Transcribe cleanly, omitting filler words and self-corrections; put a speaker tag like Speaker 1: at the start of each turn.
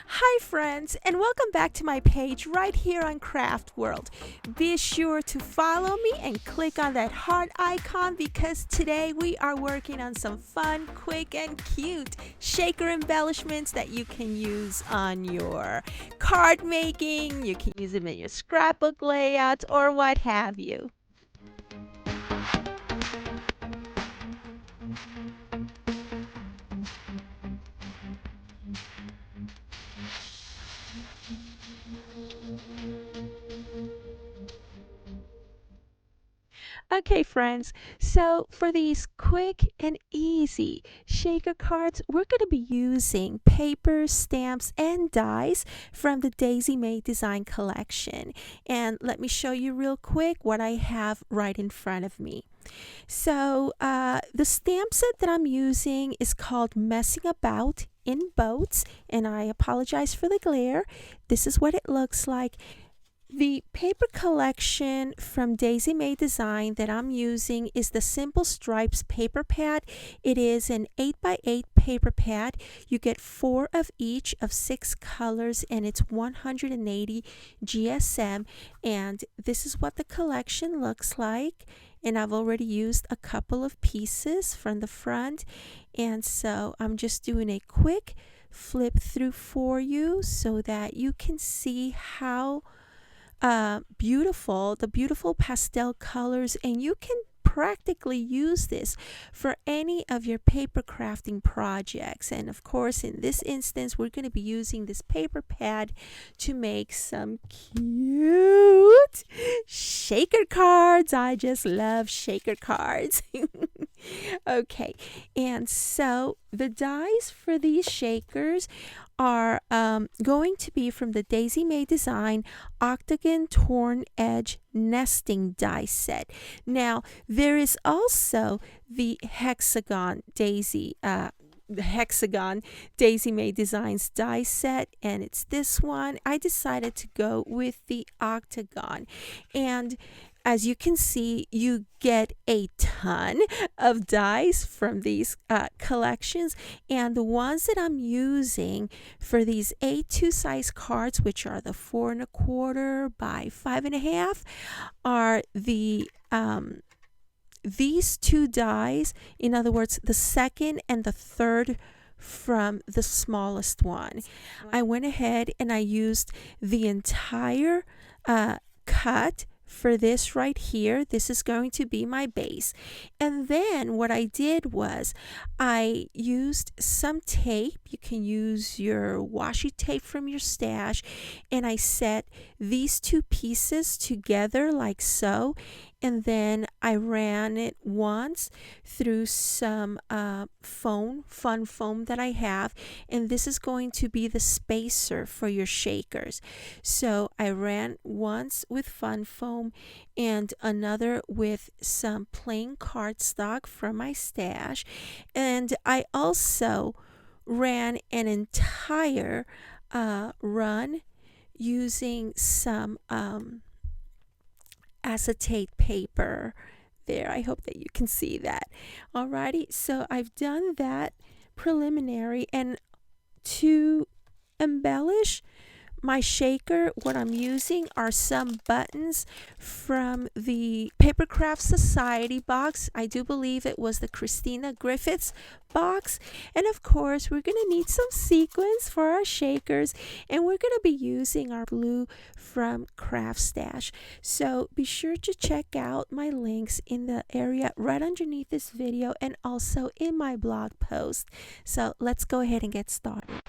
Speaker 1: Hi friends, and welcome back to my page right here on Craft World. Be sure to follow me and click on that heart icon because today we are working on some fun, quick, and cute shaker embellishments that you can use on your card making, you can use them in your scrapbook layouts, or what have you. Okay, friends, so for these quick and easy shaker cards, we're going to be using paper, stamps, and dies from the Daisy May Design collection. And let me show you real quick what I have right in front of me. So, the stamp set that I'm using is called Messing About in Boats, and I apologize for the glare. This is what it looks like. The paper collection from Daisy May Design that I'm using is the Simple Stripes paper pad. It is an 8x8 paper pad. You get 4 of each of 6 colors and it's 180 GSM. And this is what the collection looks like. And I've already used a couple of pieces from the front. And so I'm just doing a quick flip through for you so that you can see how the beautiful pastel colors, and you can practically use this for any of your paper crafting projects. And of course, in this instance, we're going to be using this paper pad to make some cute shaker cards. I just love shaker cards. Okay, and so the dies for these shakers are going to be from the Daisy May Design Octagon Torn Edge Nesting Die Set. Now, there is also the Hexagon Daisy May Designs die set, and it's this one. I decided to go with the octagon, and as you can see, you get a ton of dies from these collections, and the ones that I'm using for these A2 size cards, which are the 4 1/4 by 5 1/2, are these 2 dies. In other words, the second and the third from the smallest one. I went ahead and I used the entire cut for this right here. This is going to be my base. And then what I did was I used some tape. You can use your washi tape from your stash, and I set these 2 pieces together like so, and then I ran it once through some fun foam that I have, and this is going to be the spacer for your shakers. So I ran once with fun foam and another with some plain cardstock from my stash, and I also ran an entire run using some acetate paper there. I hope that you can see that. Alrighty, so I've done that preliminary, and to embellish my shaker, what I'm using are some buttons from the Papercraft Society box. I do believe it was the Christina Griffiths box. And of course, we're going to need some sequins for our shakers, and we're going to be using our glue from Craftstash. So be sure to check out my links in the area right underneath this video and also in my blog post. So let's go ahead and get started.